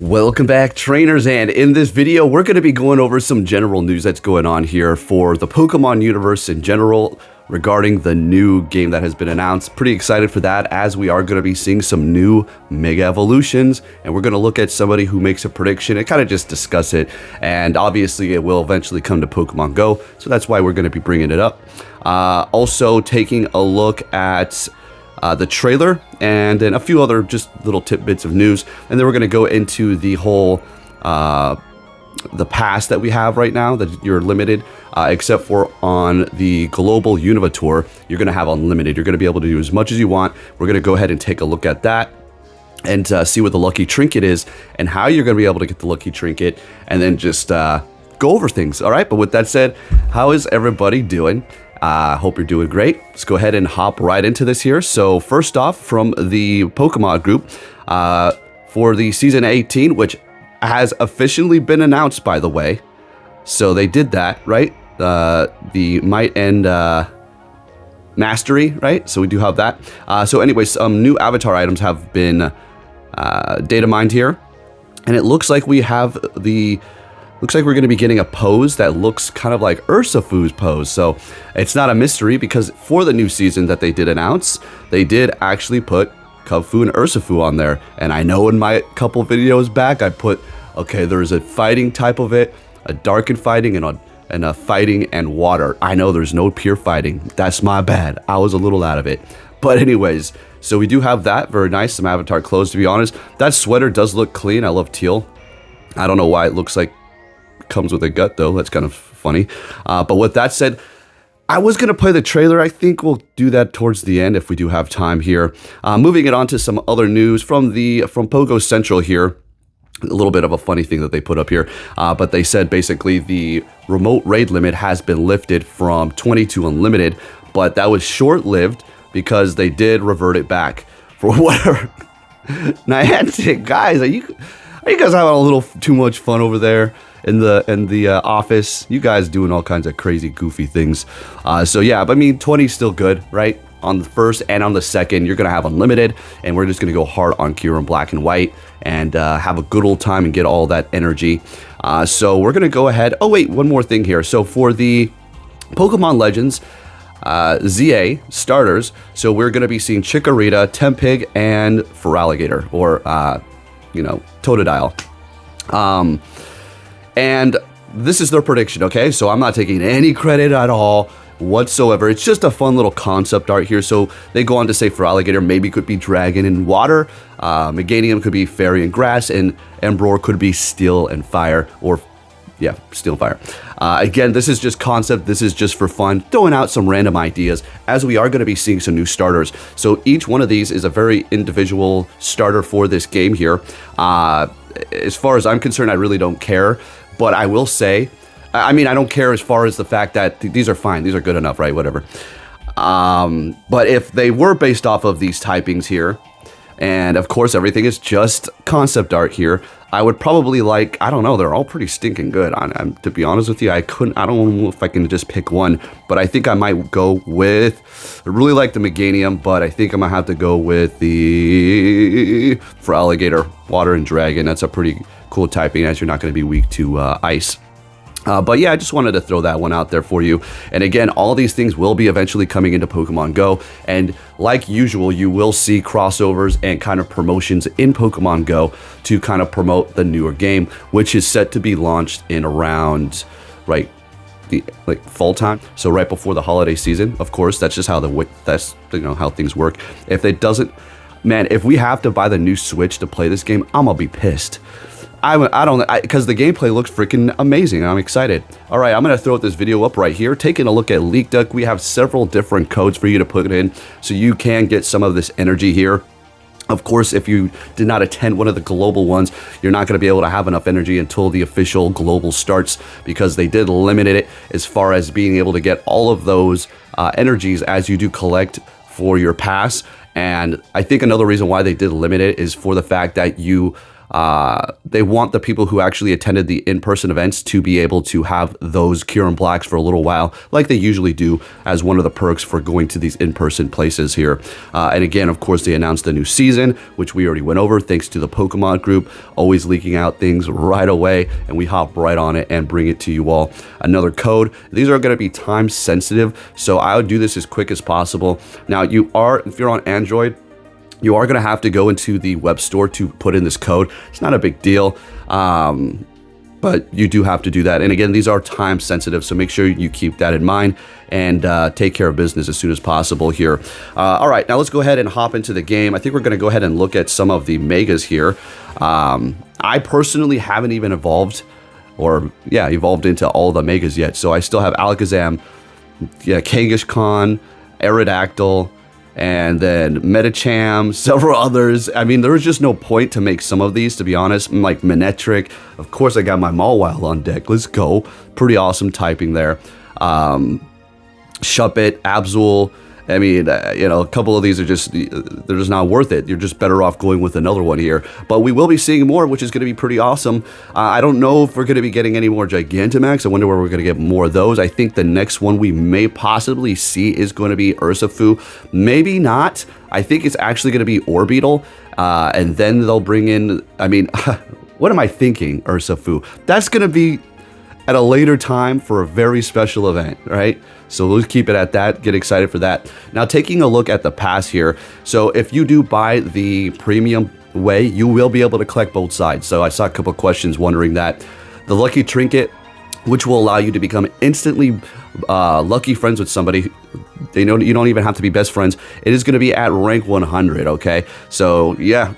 Welcome back, trainers, and in this video we're going to be going over some general news that's going on here for the Pokemon universe in general regarding the new game that has been announced. Pretty excited for that, as we are going to be seeing some new Mega Evolutions, and we're going to look at somebody who makes a prediction and kind of just discuss it, and obviously it will eventually come to Pokemon Go, so that's why we're going to be bringing it up. Also taking a look at the trailer, and then a few other just little tidbits of news, and then we're going to go into the whole the pass that we have right now that you're limited, except for on the global Unova tour you're going to have unlimited. You're going to be able to do as much as you want. We're going to go ahead and take a look at that and see what the lucky trinket is and how you're going to be able to get the lucky trinket, and then just go over things. All right, but with that said, how is everybody doing? Hope you're doing great. Let's go ahead and hop right into this here. So first off, from the Pokemon group, for the season 18, which has officially been announced, by the way. So they did that, right? The Might and Mastery, right? So we do have that. So anyways, some new avatar items have been data mined here. And it looks like we have looks like we're going to be getting a pose that looks kind of like Ursafu's pose. So it's not a mystery, because for the new season that they did announce, they did actually put Kubfu and Ursafu on there. And I know in my couple videos back, I put, okay, there's a fighting type of it, a darkened fighting, and a fighting and water. I know there's no pure fighting. That's my bad. I was a little out of it. But anyways, so we do have that. Very nice. Some avatar clothes, to be honest. That sweater does look clean. I love teal. I don't know why it looks like comes with a gut, though. That's kind of funny. But with that said, I was going to play the trailer. I think we'll do that towards the end if we do have time here. Moving it on to some other news from Pogo Central here. A little bit of a funny thing that they put up here, but they said basically the remote raid limit has been lifted from 20 to unlimited, but that was short-lived because they did revert it back for whatever. Niantic, guys, are you guys having a little too much fun over there in the office? You guys doing all kinds of crazy, goofy things. So yeah, but I mean, 20 is still good, right? On the first and on the second, you're gonna have unlimited, and we're just gonna go hard on Kyurem Black and White and have a good old time and get all that energy. So we're gonna go ahead. Oh wait, one more thing here. So for the Pokemon Legends ZA starters, so we're gonna be seeing Chikorita, Tempig, and Feraligatr, or Totodile. And this is their prediction, okay? So I'm not taking any credit at all whatsoever. It's just a fun little concept art here. So they go on to say Feraligatr maybe could be dragon and water, Meganium could be fairy and grass, and Embror could be steel and fire, or yeah, steel and fire. Again, this is just concept. This is just for fun, throwing out some random ideas, as we are going to be seeing some new starters. So each one of these is a very individual starter for this game here. As far as I'm concerned, I really don't care. But I will say, I mean, I don't care as far as the fact that these are fine. These are good enough, right? Whatever. But if they were based off of these typings here, and of course everything is just concept art here, I would probably like, I don't know, they're all pretty stinking good. To be honest with you, I don't know if I can just pick one, but I think I might go with, I really like the Meganium, but I think I'm gonna have to go with the Feraligatr, Water and Dragon. That's a pretty cool typing, as you're not gonna be weak to ice. But yeah, I just wanted to throw that one out there for you. And again, all these things will be eventually coming into Pokemon Go. And like usual, you will see crossovers and kind of promotions in Pokemon Go to kind of promote the newer game, which is set to be launched in around, right, like fall time. So right before the holiday season. Of course, that's just how how things work. If it doesn't, man, if we have to buy the new Switch to play this game, I'm gonna be pissed. Because the gameplay looks freaking amazing. I'm excited. All right, I'm going to throw this video up right here. Taking a look at Leak Duck, we have several different codes for you to put in so you can get some of this energy here. Of course, if you did not attend one of the global ones, you're not going to be able to have enough energy until the official global starts, because they did limit it as far as being able to get all of those energies as you do collect for your pass. And I think another reason why they did limit it is for the fact that you they want the people who actually attended the in-person events to be able to have those Kieran Blacks for a little while, like they usually do, as one of the perks for going to these in-person places here. And again, of course, they announced the new season, which we already went over, thanks to the Pokemon group, always leaking out things right away, and we hop right on it and bring it to you all. Another code. These are going to be time sensitive, so I would do this as quick as possible. Now, if you're on Android, you are going to have to go into the web store to put in this code. It's not a big deal, but you do have to do that. And again, these are time sensitive, so make sure you keep that in mind and take care of business as soon as possible here. All right, now let's go ahead and hop into the game. I think we're going to go ahead and look at some of the megas here. I personally haven't even evolved into all the megas yet. So I still have Alakazam, Kangaskhan, Aerodactyl, and then Medicham, several others. I mean, there was just no point to make some of these, to be honest. Like Manectric. Of course, I got my Mawile on deck. Let's go. Pretty awesome typing there. Shuppet, Absol. I mean, a couple of these are they're just not worth it. You're just better off going with another one here. But we will be seeing more, which is going to be pretty awesome. I don't know if we're going to be getting any more Gigantamax. I wonder where we're going to get more of those. I think the next one we may possibly see is going to be Urshifu. Maybe not. I think it's actually going to be Orbeetle. And then they'll bring in, I mean, what am I thinking, Urshifu? That's going to be at a later time for a very special event, right? So let's keep it at that. Get excited for that. Now, taking a look at the pass here. So if you do buy the premium way, you will be able to collect both sides. So I saw a couple of questions wondering that. The Lucky Trinket, which will allow you to become instantly lucky friends with somebody. You don't even have to be best friends. It is going to be at rank 100, okay? So yeah.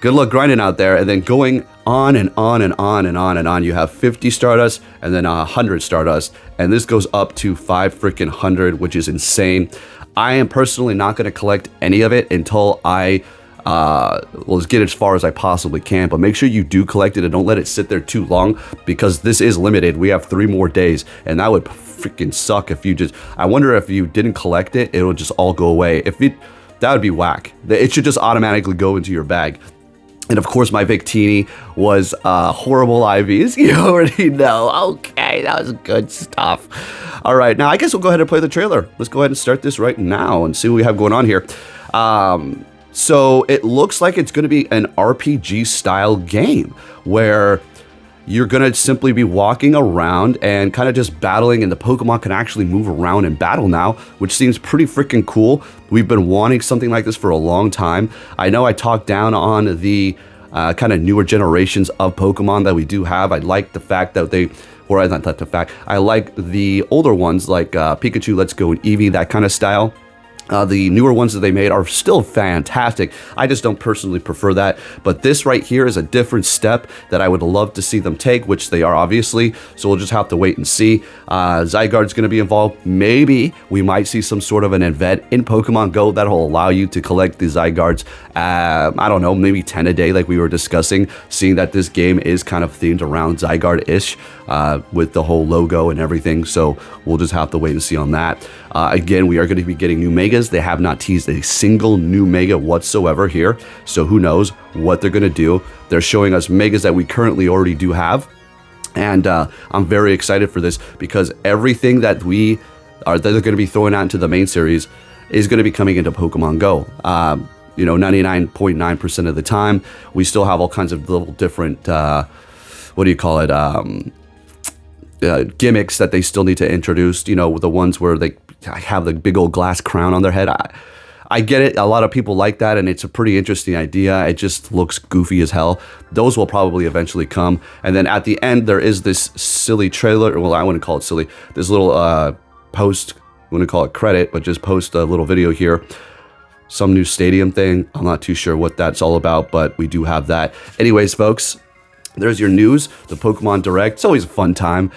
Good luck grinding out there, and then going on and on and on and on and on. You have 50 Stardust and then 100 Stardust, and this goes up to 500, which is insane. I am personally not going to collect any of it until I will get as far as I possibly can, but make sure you do collect it and don't let it sit there too long, because this is limited. We have 3 more days, and that would freaking suck if you just... I wonder if you didn't collect it, it'll just all go away. That would be whack. It should just automatically go into your bag. And of course, my Victini was horrible IVs. You already know. Okay, that was good stuff. All right, now I guess we'll go ahead and play the trailer. Let's go ahead and start this right now and see what we have going on here. So it looks like it's going to be an RPG style game where you're going to simply be walking around and kind of just battling, and the Pokemon can actually move around and battle now, which seems pretty freaking cool. We've been wanting something like this for a long time. I know I talked down on the kind of newer generations of Pokemon that we do have. I like the fact that I like the older ones like Pikachu, Let's Go, and Eevee, that kind of style. The newer ones that they made are still fantastic. I just don't personally prefer that. But this right here is a different step that I would love to see them take, which they are obviously. So we'll just have to wait and see. Zygarde's going to be involved. Maybe we might see some sort of an event in Pokemon Go that'll allow you to collect the Zygardes. I don't know, maybe 10 a day like we were discussing, seeing that this game is kind of themed around Zygarde-ish with the whole logo and everything. So we'll just have to wait and see on that. Again, we are going to be getting new Megas. They have not teased a single new Mega whatsoever here, so who knows what they're going to do. They're showing us Megas that we currently already do have, and I'm very excited for this, because everything that they're going to be throwing out into the main series is going to be coming into Pokemon Go. 99.9% of the time. We still have all kinds of little different, gimmicks that they still need to introduce, the ones where they have the big old glass crown on their head. I get it. A lot of people like that, and it's a pretty interesting idea. It just looks goofy as hell. Those will probably eventually come. And then at the end, there is this silly trailer. Well, I wouldn't call it silly. This little post, I wouldn't call it credit, but just post a little video here. Some new stadium thing. I'm not too sure what that's all about, but we do have that. Anyways, folks, there's your news, the Pokemon Direct. It's always a fun time.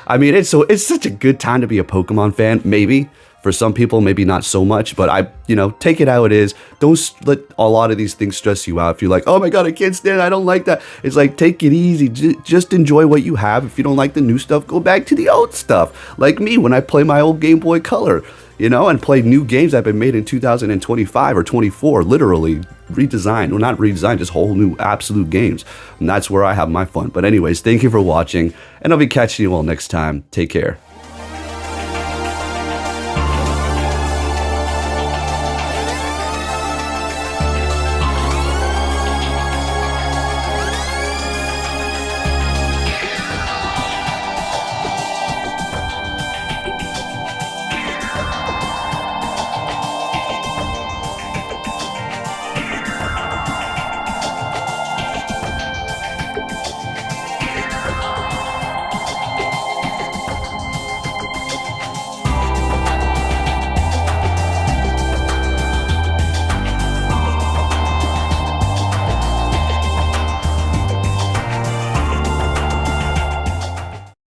I mean, it's such a good time to be a Pokemon fan. Maybe for some people, maybe not so much, but take it how it is. Don't let a lot of these things stress you out. If you're like, oh my God, I can't stand it, I don't like that. It's like, take it easy. Just enjoy what you have. If you don't like the new stuff, go back to the old stuff. Like me, when I play my old Game Boy Color. you know, and play new games that have been made in 2025 or 24, literally redesigned. Well, not redesigned, just whole new absolute games. And that's where I have my fun. But anyways, thank you for watching, and I'll be catching you all next time. Take care.